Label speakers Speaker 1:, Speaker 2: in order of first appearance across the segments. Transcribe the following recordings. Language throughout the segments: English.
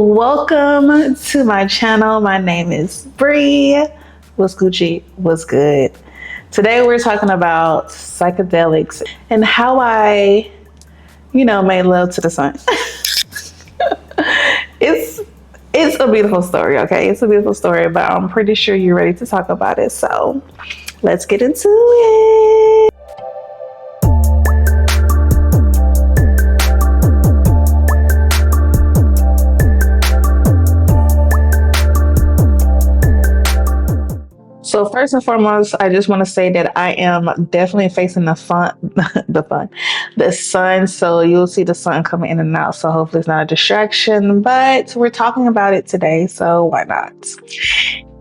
Speaker 1: Welcome to my channel. My name is Bree. What's Gucci? What's good? Today we're talking about psychedelics and how I made love to the sun. it's it's a beautiful story, okay? It's a beautiful story, but I'm pretty sure you're ready to talk about it. So let's get into it. So first and foremost, I just want to say that I am definitely facing the sun. So you'll see the sun coming in and out. So hopefully it's not a distraction, but we're talking about it today. So why not?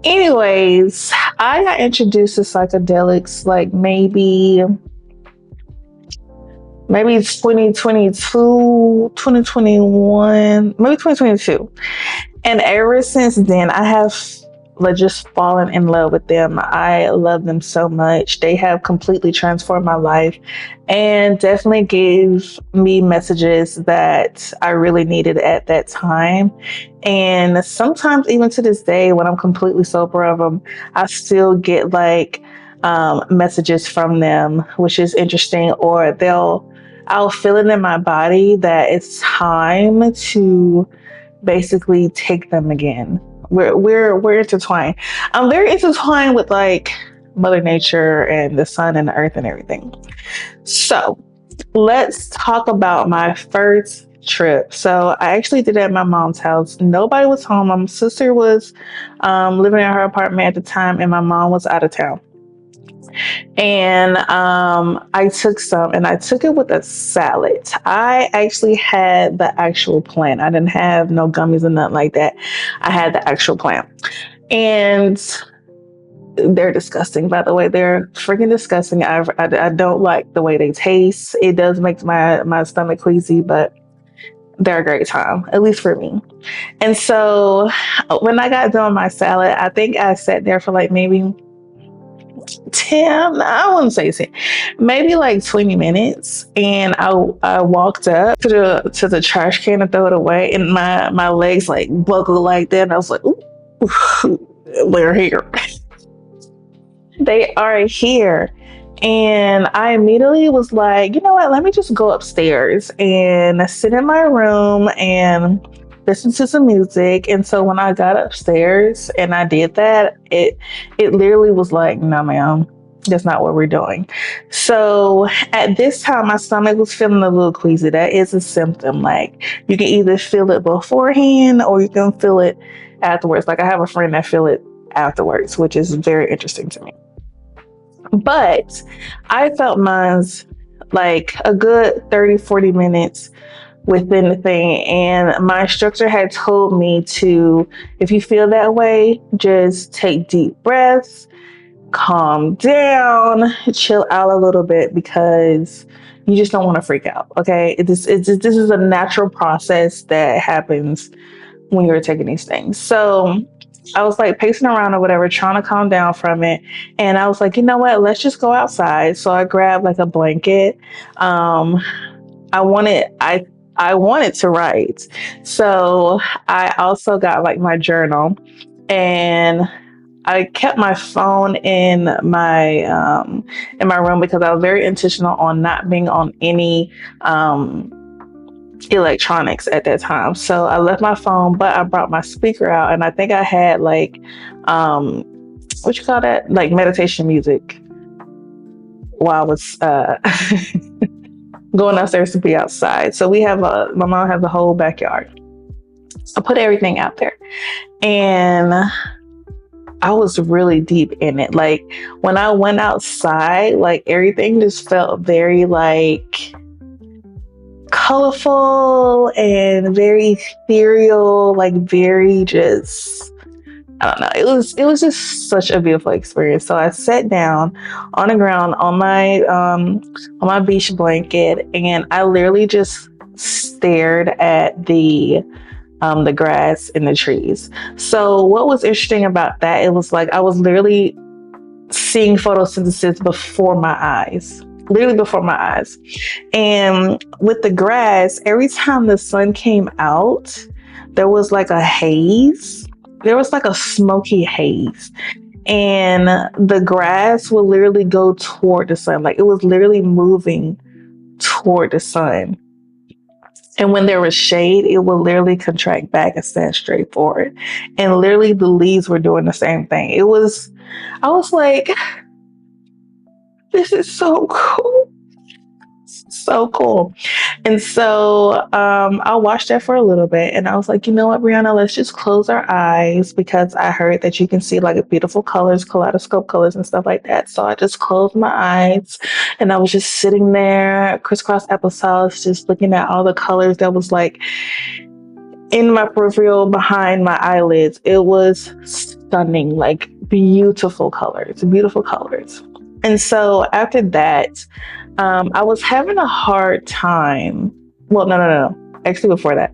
Speaker 1: Anyways, I got introduced to psychedelics like maybe 2022, 2021, maybe 2022. And ever since then, I have just fallen in love with them. I love them so much. They have completely transformed my life and definitely gave me messages that I really needed at that time. And sometimes, even to this day, when I'm completely sober of them, I still get messages from them, which is interesting. Or I'll feel it in my body that it's time to basically take them again. We're intertwined. I'm very intertwined with like Mother Nature and the sun and the earth and everything. So let's talk about my first trip. So I actually did it at my mom's house. Nobody was home. My sister was living in her apartment at the time, and my mom was out of town. And I took some, and I took it with a salad. I actually had the actual plant. I didn't have no gummies or nothing like that. I had the actual plant. And they're disgusting, by the way. They're freaking disgusting. I don't like the way they taste. It does make my stomach queasy, but they're a great time, at least for me. And so when I got done with my salad, I think I sat there for like maybe 10, I wouldn't say 10, maybe like 20 minutes. And I walked up to the trash can to throw it away, and my legs like buckled like that. And I was like, ooh, they're here. They are here. And I immediately was like, you know what, let me just go upstairs and sit in my room and listen to some music. And so when I got upstairs and I did that, it literally was like, no, ma'am, that's not what we're doing. So at this time, my stomach was feeling a little queasy. That is a symptom. Like, you can either feel it beforehand or you can feel it afterwards. Like, I have a friend that feel it afterwards, which is very interesting to me. But I felt mine's like a good 30, 40 minutes within the thing. And my instructor had told me to, if you feel that way, just take deep breaths, calm down, chill out a little bit, because you just don't want to freak out. Okay. This is a natural process that happens when you're taking these things. So I was like pacing around or whatever, trying to calm down from it. And I was like, you know what, let's just go outside. So I grabbed like a blanket. I wanted to write. So I also got like my journal, and I kept my phone in my room because I was very intentional on not being on any electronics at that time. So I left my phone, but I brought my speaker out, and I think I had like what you call that? Like meditation music while I was going upstairs to be outside. So my mom has a whole backyard. I put everything out there, and I was really deep in it. Like, when I went outside, like everything just felt very like colorful and very ethereal, like very just, I don't know. It was just such a beautiful experience. So I sat down on the ground on my beach blanket, and I literally just stared at the grass and the trees. So what was interesting about that, it was like I was literally seeing photosynthesis before my eyes. Literally before my eyes. And with the grass, every time the sun came out, there was like a haze. There was like a smoky haze. And the grass would literally go toward the sun. Like it was literally moving toward the sun. And when there was shade, it would literally contract back and stand straight forward. And literally the leaves were doing the same thing. I was like, this is so cool. So cool. And so I watched that for a little bit and I was like, you know what, Brianna, let's just close our eyes because I heard that you can see like beautiful colors, kaleidoscope colors and stuff like that. So I just closed my eyes and I was just sitting there, crisscross applesauce, just looking at all the colors that was like in my peripheral behind my eyelids. It was stunning, like beautiful colors, beautiful colors. And so after that, I was having a hard time. Well, no. Actually, before that,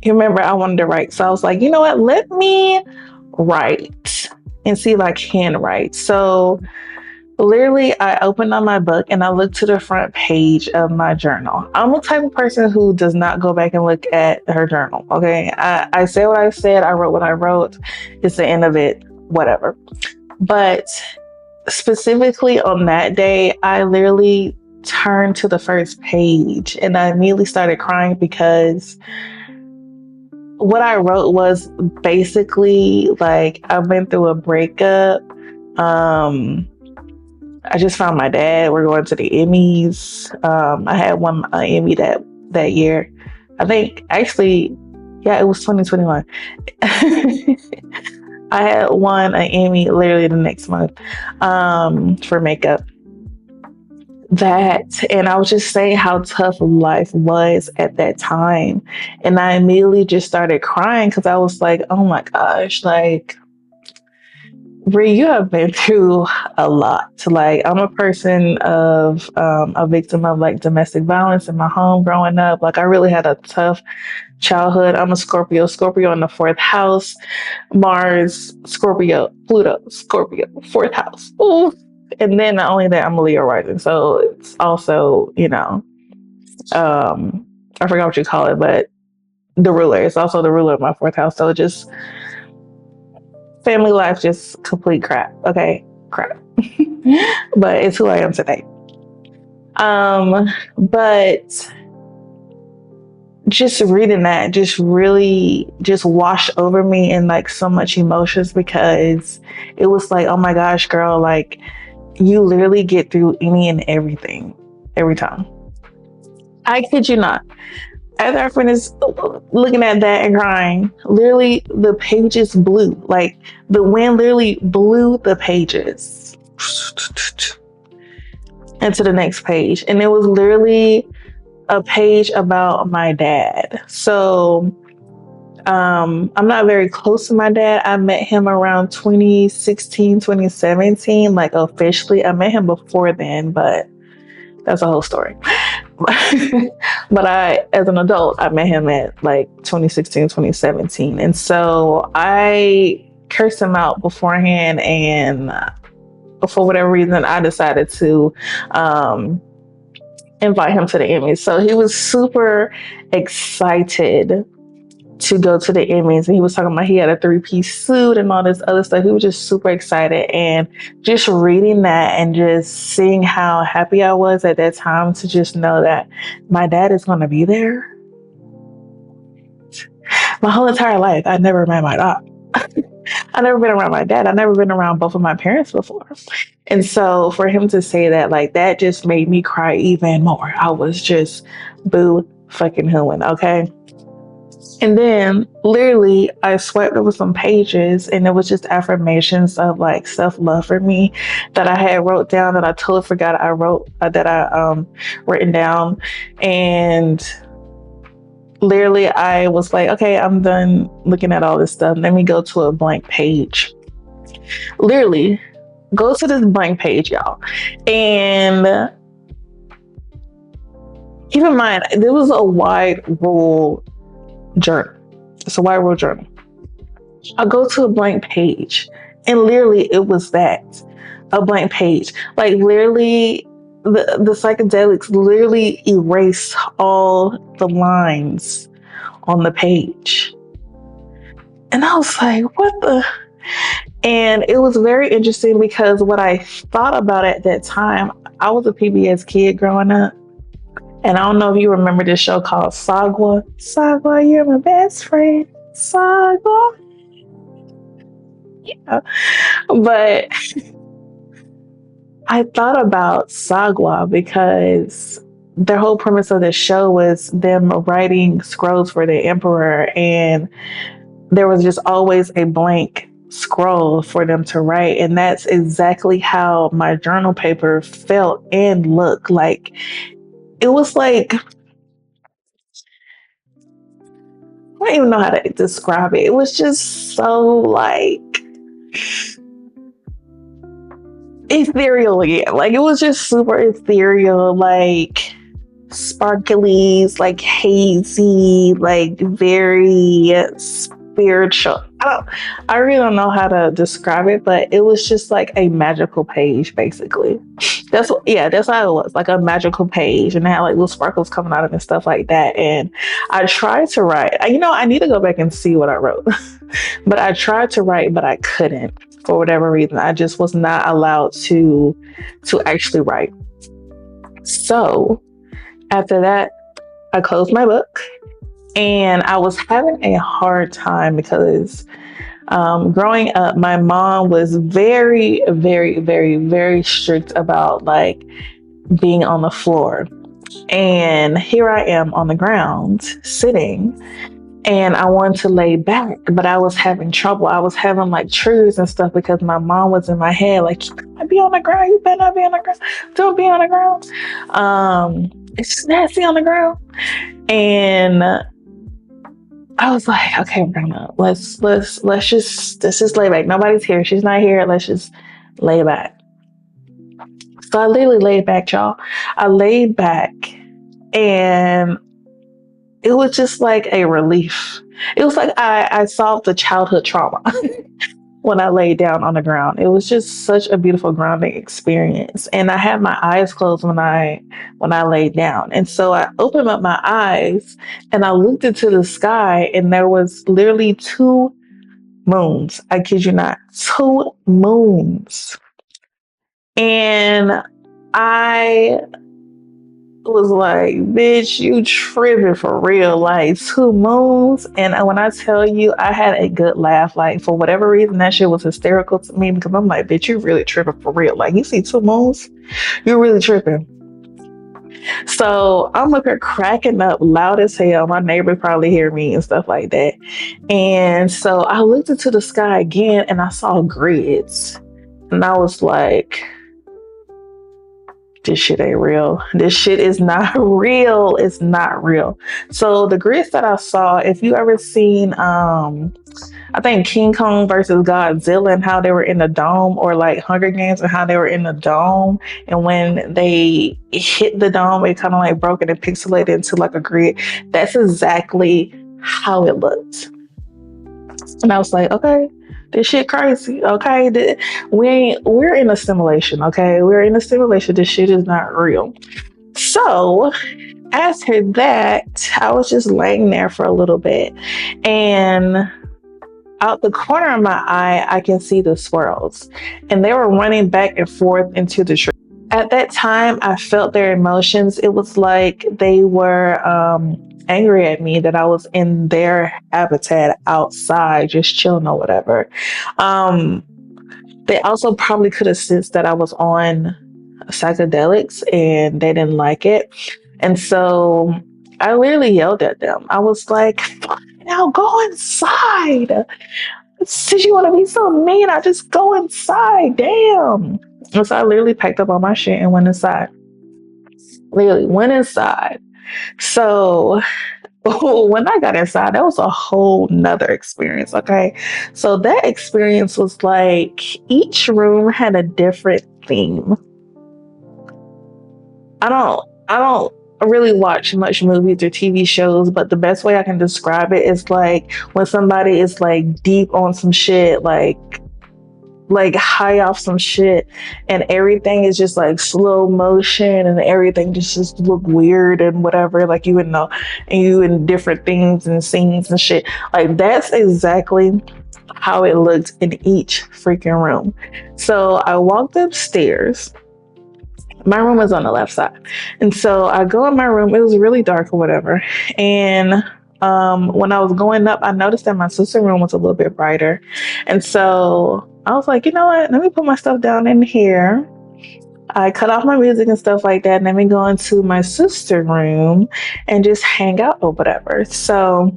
Speaker 1: you remember I wanted to write. So I was like, you know what? Let me write and see if I can write. So literally, I opened on my book and I looked to the front page of my journal. I'm the type of person who does not go back and look at her journal. Okay. I said what I said. I wrote what I wrote. It's the end of it. Whatever. But specifically on that day, I literally turned to the first page and I immediately started crying because what I wrote was basically like I've been through a breakup. I just found my dad. We're going to the Emmys. I had won an Emmy that year. I think actually, yeah, it was 2021. I had won an Emmy literally the next month for makeup. And I was just saying how tough life was at that time. And I immediately just started crying because I was like, oh my gosh, like, Bree, you have been through a lot. Like, I'm a person of a victim of like domestic violence in my home growing up. Like, I really had a tough childhood. I'm a Scorpio in the fourth house, Mars, Scorpio, Pluto, Scorpio, fourth house. Ooh. And then not only that, I'm a Leo rising. So it's also, I forgot what you call it, but the ruler. It's also the ruler of my fourth house. So just family life, just complete crap. Okay, crap. But it's who I am today. But just reading that just really just washed over me in like so much emotions because it was like, oh my gosh, girl, like you literally get through any and everything every time. I kid you not. After I finished looking at that and crying, literally the pages blew. Like the wind literally blew the pages into the next page. And it was literally a page about my dad. So I'm not very close to my dad. I met him around 2016, 2017, like officially. I met him before then, but that's a whole story. But as an adult, I met him at like 2016, 2017. And so I cursed him out beforehand. And for whatever reason, I decided to invite him to the Emmys. So he was super excited to go to the Emmys, and he was talking about he had a 3-piece suit and all this other stuff. He was just super excited, and just reading that and just seeing how happy I was at that time to just know that my dad is going to be there. My whole entire life, I never met my dad. I never been around my dad. I never been around both of my parents before. And so for him to say that, like, that just made me cry even more. I was just boo fucking hooing, okay? And then literally I swiped over some pages and it was just affirmations of like self-love for me that I had wrote down that I totally forgot I wrote, that I written down. And literally I was like, okay, I'm done looking at all this stuff. Let me go to a blank page. Literally go to this blank page, y'all. And keep in mind, there was a wide rule journal. It's a wide rule journal. I'll go to a blank page and literally it was that, a blank page. Like literally the psychedelics literally erase all the lines on the page. And I was like, what the? And it was very interesting because what I thought about at that time, I was a PBS kid growing up. And I don't know if you remember this show called Sagwa. Sagwa, you're my best friend. Sagwa. Yeah. But I thought about Sagwa because the whole premise of the show was them writing scrolls for the emperor, and there was just always a blank scroll for them to write. And that's exactly how my journal paper felt and looked like. It was like, I don't even know how to describe it. It was just so like ethereal again. Like it was just super ethereal, like sparkly, like hazy, like very spiritual. I really don't know how to describe it, but it was just like a magical page, basically. That's how it was, like a magical page, and it had like little sparkles coming out of it and stuff like that. And I tried to write. I need to go back and see what I wrote, but I tried to write, but I couldn't for whatever reason. I just was not allowed to actually write. So after that, I closed my book, and I was having a hard time because growing up, my mom was very, very, very, very strict about like being on the floor. And here I am on the ground sitting, and I wanted to lay back, but I was having trouble. I was having like triggers and stuff because my mom was in my head, like, you better be on the ground. You better not be on the ground. Don't be on the ground. It's nasty on the ground. And I was like, okay, Brenda, let's just lay back. Nobody's here. She's not here. Let's just lay back. So I literally laid back, y'all. I laid back, and it was just like a relief. It was like I solved the childhood trauma when I laid down on the ground. It was just such a beautiful grounding experience. And I had my eyes closed when I laid down. And so I opened up my eyes and I looked into the sky, and there was literally 2 moons. I kid you not, 2 moons. And I was like, bitch, you tripping for real, like 2 moons. And when I tell you, I had a good laugh. Like for whatever reason, that shit was hysterical to me because I'm like, bitch, you really tripping for real. Like you see 2 moons, you're really tripping. So I'm up here cracking up loud as hell. My neighbors probably hear me and stuff like that. And so I looked into the sky again, and I saw grids, and I was like, this shit ain't real. This shit is not real. It's not real. So the grids that I saw, if you ever seen, I think King Kong versus Godzilla and how they were in the dome, or like Hunger Games and how they were in the dome. And when they hit the dome, it kind of like broke it and pixelated into like a grid. That's exactly how it looked. And I was like, okay, this shit crazy. Okay, we're in a simulation. Okay, we're in a simulation. This shit is not real. So after that, I was just laying there for a little bit, and out the corner of my eye, I can see the squirrels, and they were running back and forth into the tree. At that time, I felt their emotions. It was like they were angry at me that I was in their habitat outside, just chilling or whatever. They also probably could have sensed that I was on psychedelics and they didn't like it. And so I literally yelled at them. I was like, now go inside. Since you want to be so mean, I just go inside. Damn. And so I literally packed up all my shit and went inside. Literally went inside. So when I got inside, that was a whole nother experience. Okay. So that experience was like each room had a different theme. I don't really watch much movies or TV shows, but the best way I can describe it is like when somebody is like deep on some shit, like like high off some shit, and everything is just like slow motion, and everything just look weird and whatever, like you would know, and you in different things and scenes and shit. Like that's exactly how it looked in each freaking room. So I walked upstairs. My room was on the left side. And so I go in my room. It was really dark or whatever. And when I was going up, I noticed that my sister's room was a little bit brighter. And so I was like, you know what? Let me put my stuff down in here. I cut off my music and stuff like that. And let me go into my sister's room and just hang out or whatever. So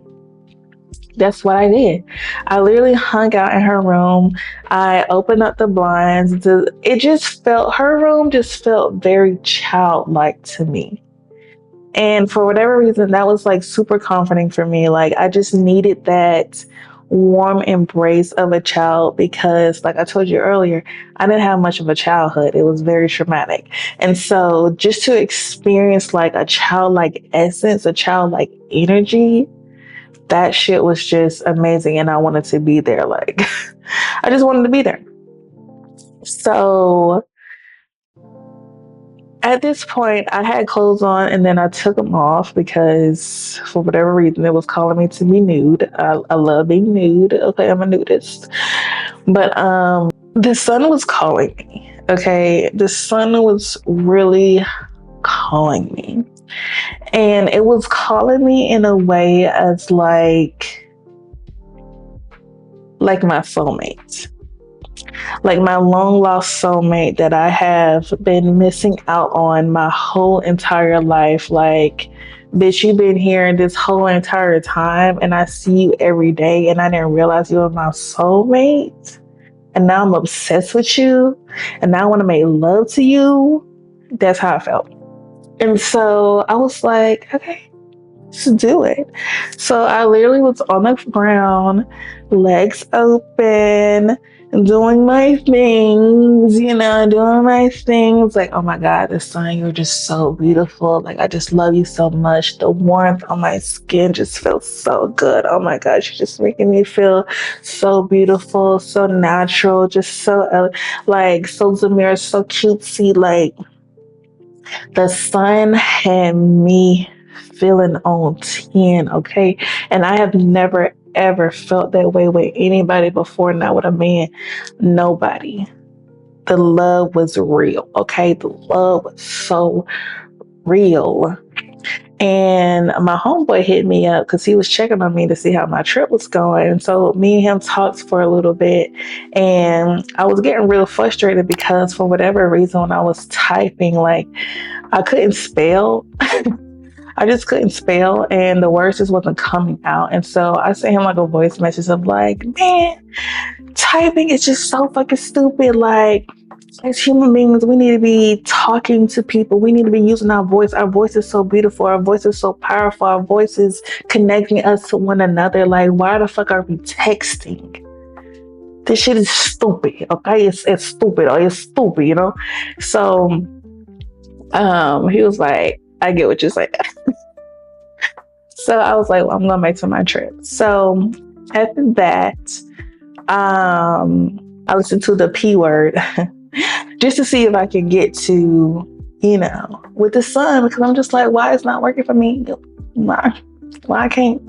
Speaker 1: that's what I did. I literally hung out in her room. I opened up the blinds. It just felt, her room just felt very childlike to me. And for whatever reason, that was like super comforting for me. Like I just needed that warm embrace of a child because, like I told you earlier, I didn't have much of a childhood. It was very traumatic. And so just to experience like a childlike essence, a childlike energy, that shit was just amazing. And I wanted to be there. Like, I just wanted to be there. So at this point, I had clothes on and then I took them off because for whatever reason, it was calling me to be nude. I love being nude. Okay, I'm a nudist. But the sun was calling me. Okay, the sun was really calling me. And it was calling me in a way as like my soulmate, like my long lost soulmate that I have been missing out on my whole entire life. Like, bitch, you've been here this whole entire time and I see you every day and I didn't realize you were my soulmate. And now I'm obsessed with you and now I want to make love to you. That's how I felt. And so I was like, okay, let's do it. So I literally was on the ground, legs open, doing my things, doing my things. Like, oh my God, the sun, you're just so beautiful. Like, I just love you so much. The warmth on my skin just feels so good. Oh my God, you're just making me feel so beautiful, so natural, just so, like, so Zamira, so cutesy. Like, the sun had me feeling on 10, okay? And I have never ever felt that way with anybody before, not with a man, nobody. The love was real, okay? The love was so real. And my homeboy hit me up because he was checking on me to see how my trip was going. And so me and him talked for a little bit. And I was getting real frustrated because for whatever reason, when I was typing, like I couldn't spell. I just couldn't spell and the words just wasn't coming out. And so I sent him like a voice message of like, man, typing is just so fucking stupid. Like, as human beings, we need to be talking to people. We need to be using our voice. Our voice is so beautiful. Our voice is so powerful. Our voice is connecting us to one another. Like, why the fuck are we texting? This shit is stupid. Okay, it's stupid. Or it's stupid, So, he was like, I get what you're saying. So I was like, well, I'm gonna make to my trip. So after that, I listened to the P word just to see if I could get to, with the sun, because I'm just like, why it's not working for me? Why I can't?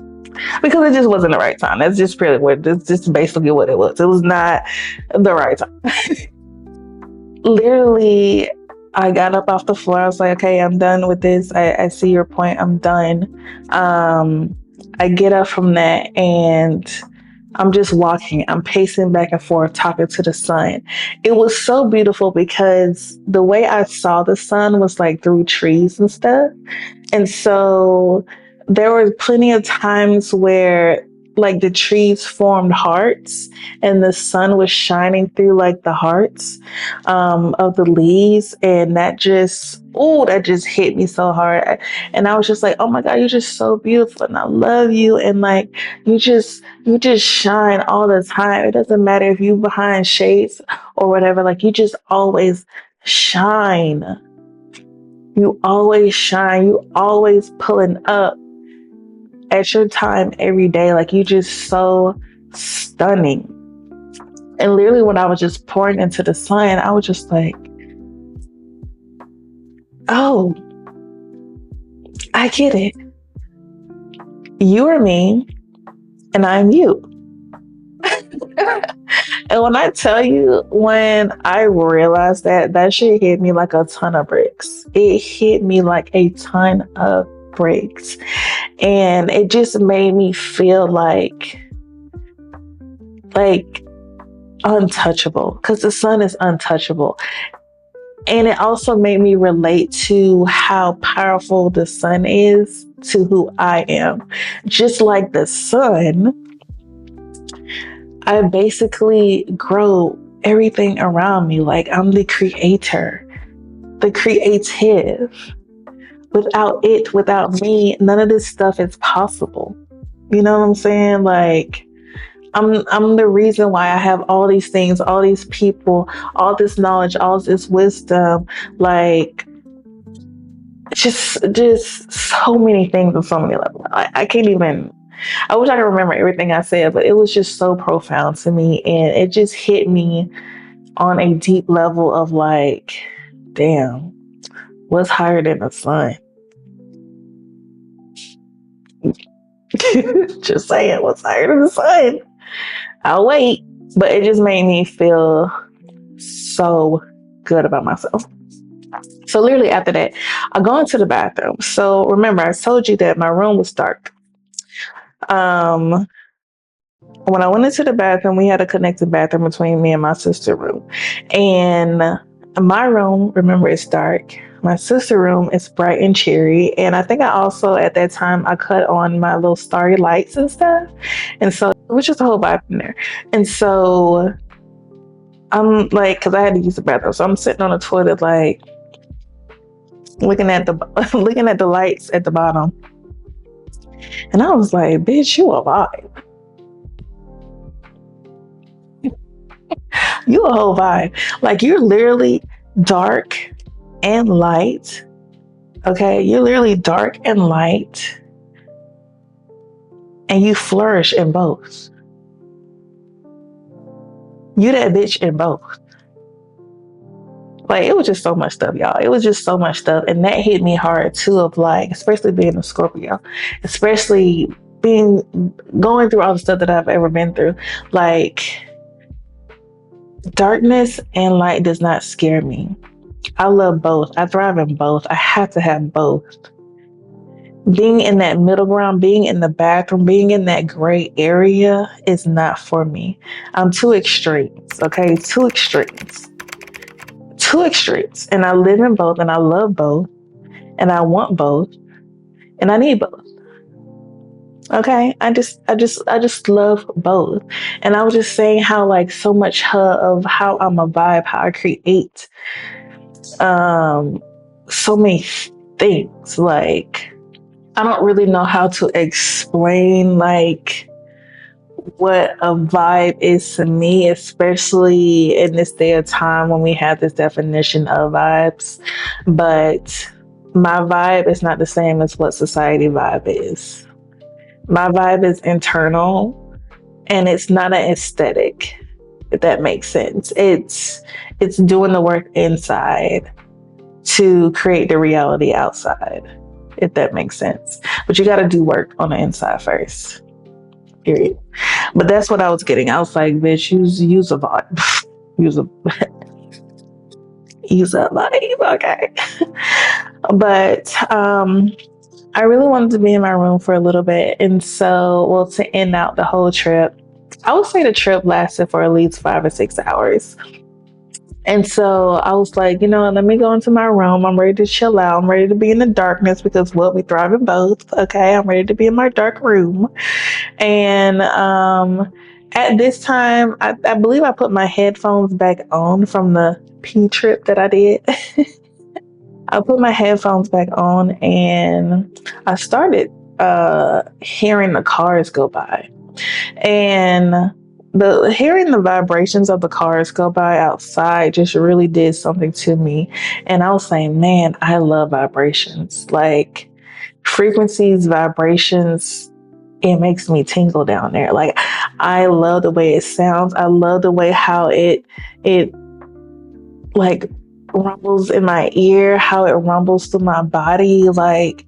Speaker 1: Because it just wasn't the right time. That's just really that's just basically what it was. It was not the right time. Literally, I got up off the floor. I was like, okay, I'm done with this. I see your point. I'm done. I get up from that and I'm just walking. I'm pacing back and forth, talking to the sun. It was so beautiful because the way I saw the sun was like through trees and stuff. And so there were plenty of times where like the trees formed hearts and the sun was shining through like the hearts of the leaves, and that just hit me so hard. And I was just like, oh my God, you're just so beautiful and I love you, and like you just shine all the time. It doesn't matter if you behind shades or whatever, like you just always shine. You always shine. You always pulling up at your time every day. Like you just so stunning. And literally, when I was just pouring into the sun, I was just like, oh, I get it. You are me, and I'm you. And when I tell you, when I realized that, that shit hit me like a ton of bricks. It hit me like a ton of bricks. And it just made me feel like untouchable, because the sun is untouchable. And it also made me relate to how powerful the sun is to who I am. Just like the sun, I basically grow everything around me. Like I'm the creator, the creative. Without it, without me, none of this stuff is possible. You know what I'm saying? Like I'm the reason why I have all these things, all these people, all this knowledge, all this wisdom, like just so many things on so many levels. I can't even, I wish I could remember everything I said, but it was just so profound to me, and it just hit me on a deep level of like, damn, what's higher than the sun? Just saying, what's higher than the sun? I'll wait. But it just made me feel so good about myself. So literally after that, I go into the bathroom. So remember, I told you that my room was dark. Um, when I went into the bathroom, we had a connected bathroom between me and my sister's room. And my room, remember, it's dark. My sister room is bright and cheery. And I think I also, at that time, I cut on my little starry lights and stuff. And so it was just a whole vibe in there. And so I'm like, because I had to use the bathroom. So I'm sitting on the toilet, like, looking at the looking at the lights at the bottom. And I was like, bitch, you a vibe. You a whole vibe. Like you're literally dark and light. Okay. You're literally dark and light. And you flourish in both. You that bitch in both. Like it was just so much stuff, y'all. It was just so much stuff. And that hit me hard too, of like, especially being a Scorpio, especially going through all the stuff that I've ever been through. Like darkness and light does not scare me. I love both. I thrive in both. I have to have both. Being in that middle ground, being in the bathroom, being in that gray area is not for me. I'm too extremes, okay? Too extremes. Two extremes, and I live in both, and I love both, and I want both, and I need both. Okay, I just love both. And I was just saying how like so much of how I'm a vibe, how I create so many things. Like I don't really know how to explain like what a vibe is to me, especially in this day of time when we have this definition of vibes. But my vibe is not the same as what society vibe is. My vibe is internal and it's not an aesthetic, if that makes sense. It's doing the work inside to create the reality outside, if that makes sense. But you got to do work on the inside first. Period. But that's what I was getting. I was like, bitch, use a vibe. use a use a vibe, okay. But I really wanted to be in my room for a little bit. And so, well, to end out the whole trip, I would say the trip lasted for at least 5 or 6 hours. And so I was like, let me go into my room. I'm ready to chill out. I'm ready to be in the darkness because we thrive in both. Okay. I'm ready to be in my dark room. And at this time, I believe I put my headphones back on from the P trip that I did. I put my headphones back on and I started hearing the cars go by. And hearing the vibrations of the cars go by outside just really did something to me. And I was saying, man, I love vibrations. Like frequencies, vibrations, it makes me tingle down there. Like, I love the way it sounds. I love the way how it like rumbles in my ear, how it rumbles through my body. Like,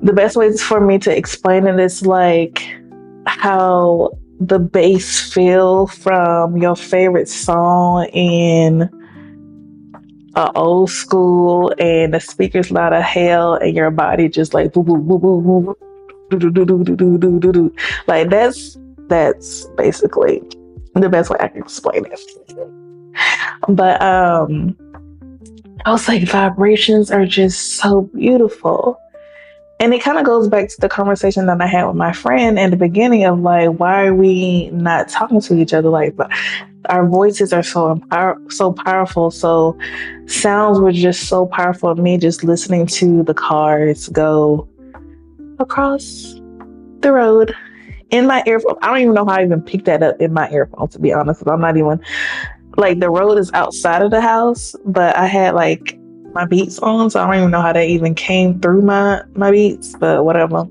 Speaker 1: the best way for me to explain it is like how the bass feel from your favorite song in old school, and the speakers loud as hell, and your body just like boo boo boo boo boo, do do do do do do do do do. Like, that's basically the best way I can explain it. But I was like, vibrations are just so beautiful. And it kind of goes back to the conversation that I had with my friend in the beginning of like, why are we not talking to each other? Like, but our voices are so powerful. So sounds were just so powerful. Me just listening to the cars go across the road in my earphone. I don't even know how I even picked that up in my earphone, to be honest. I'm not even like, the road is outside of the house, but I had like my beats on, so I don't even know how that even came through my beats, but whatever.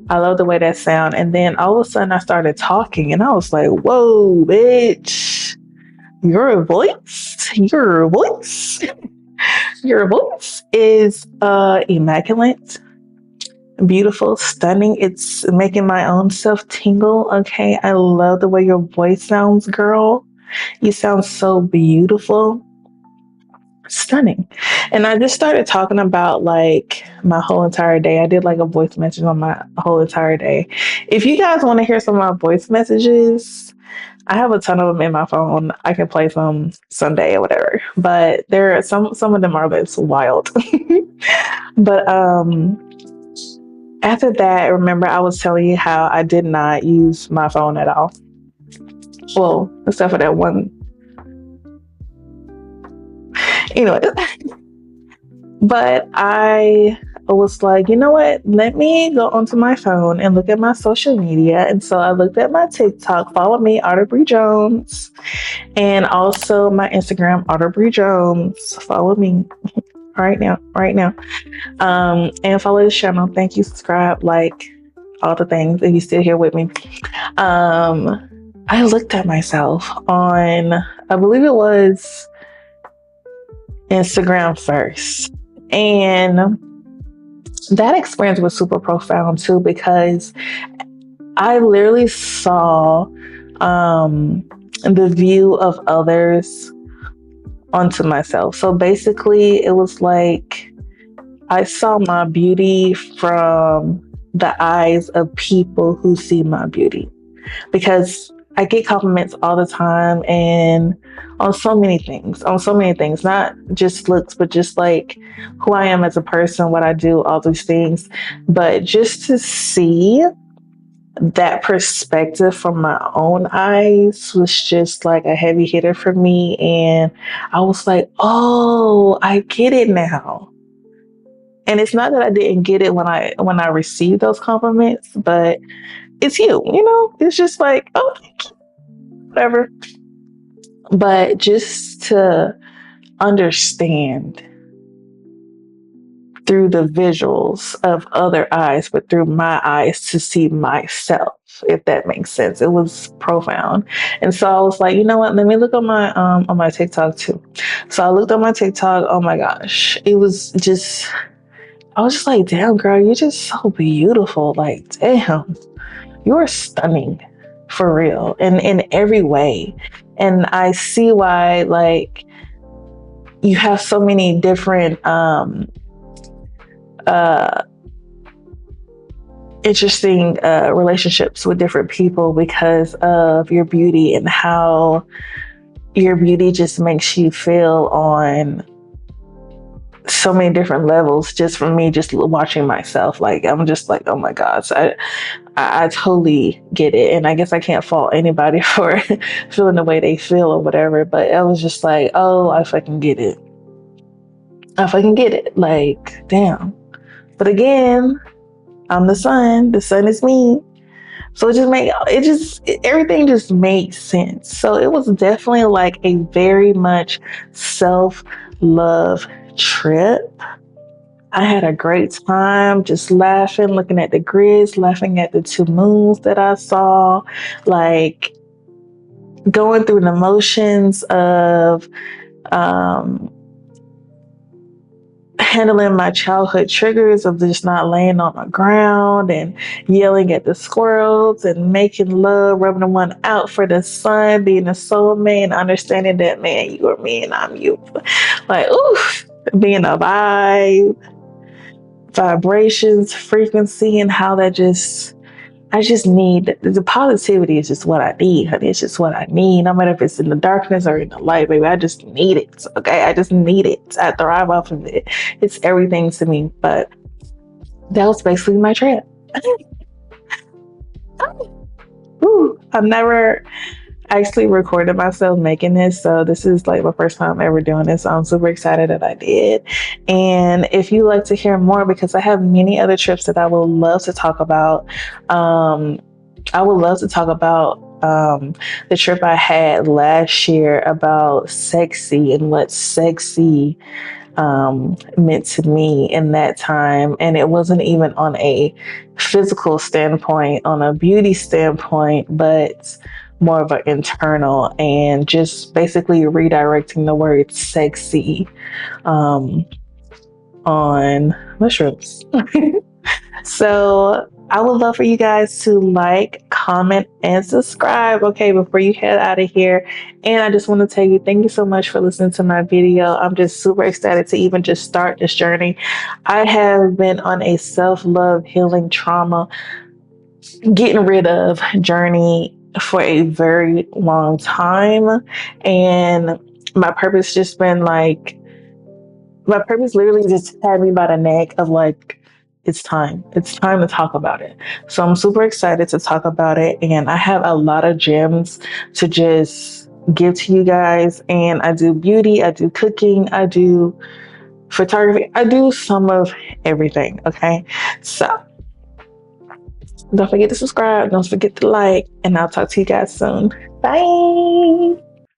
Speaker 1: I love the way that sound. And then all of a sudden I started talking, and I was like, whoa, bitch, your voice, your voice, your voice is immaculate, beautiful, stunning. It's making my own self tingle. Okay, I love the way your voice sounds, girl. You sound so beautiful, stunning. And I just started talking about like my whole entire day. I did like a voice message on my whole entire day. If you guys want to hear some of my voice messages, I have a ton of them in my phone. I can play some Sunday or whatever. But there are some of them are that's wild. But after that, remember I was telling you how I did not use my phone at all. Well, except for that one. Anyway, but I was like, you know what? Let me go onto my phone and look at my social media. And so I looked at my TikTok. Follow me, Aubrey Jones, and also my Instagram, Aubrey Jones. Follow me right now, and follow the channel. Thank you, subscribe, like all the things. If you're still here with me, I looked at myself on, I believe it was Instagram first. And that experience was super profound too, because I literally saw the view of others onto myself. So basically, it was like I saw my beauty from the eyes of people who see my beauty. Because I get compliments all the time, and on so many things, not just looks, but just like who I am as a person, what I do, all these things. But just to see that perspective from my own eyes was just like a heavy hitter for me. And I was like, oh, I get it now. And it's not that I didn't get it when I received those compliments, but it's it's just like, oh, whatever. But just to understand through the visuals of other eyes, but through my eyes to see myself, if that makes sense. It was profound. And so I was like, you know what? Let me look on my TikTok too. So I looked on my TikTok. Oh my gosh. It was just, I was just like, damn, girl, you're just so beautiful. Like, damn, you're stunning for real, and in every way. And I see why, like, you have so many different interesting relationships with different people because of your beauty, and how your beauty just makes you feel on so many different levels. Just from me just watching myself, like, I'm just like, oh my gosh, I totally get it. And I guess I can't fault anybody for feeling the way they feel or whatever, but I was just like, oh, I fucking get it. Like, damn. But again, I'm the sun is me. So everything just made sense. So it was definitely like a very much self-love trip. I had a great time just laughing, looking at the grids, laughing at the two moons that I saw, like going through the motions of um, handling my childhood triggers of just not laying on the ground and yelling at the squirrels and making love, rubbing one out for the sun, being a soulmate, and understanding that, man, you are me and I'm you. Like, oof, being a vibe, vibrations, frequency, and how that just I just need the positivity is just what I need, honey. It's just what I need. No matter if it's in the darkness or in the light, baby. I just need it. Okay. I just need it. I thrive off of it. It's everything to me. But that was basically my trip. I've never actually recorded myself making this. So this is like my first time ever doing this. So I'm super excited that I did. And if you like to hear more, because I have many other trips that I would love to talk about, I would love to talk about the trip I had last year about sexy and what sexy meant to me in that time. And it wasn't even on a physical standpoint, on a beauty standpoint, but more of an internal and just basically redirecting the word sexy on mushrooms. So I would love for you guys to like, comment, and subscribe, okay, before you head out of here. And I just want to tell you, thank you so much for listening to my video. I'm just super excited to even just start this journey. I have been on a self-love healing trauma, getting rid of journey for a very long time. And my purpose just been like, my purpose literally just had me by the neck of like, it's time. It's time to talk about it. So I'm super excited to talk about it. And I have a lot of gems to just give to you guys. And I do beauty, I do cooking, I do photography, I do some of everything. Okay. So don't forget to subscribe. Don't forget to like. And I'll talk to you guys soon. Bye.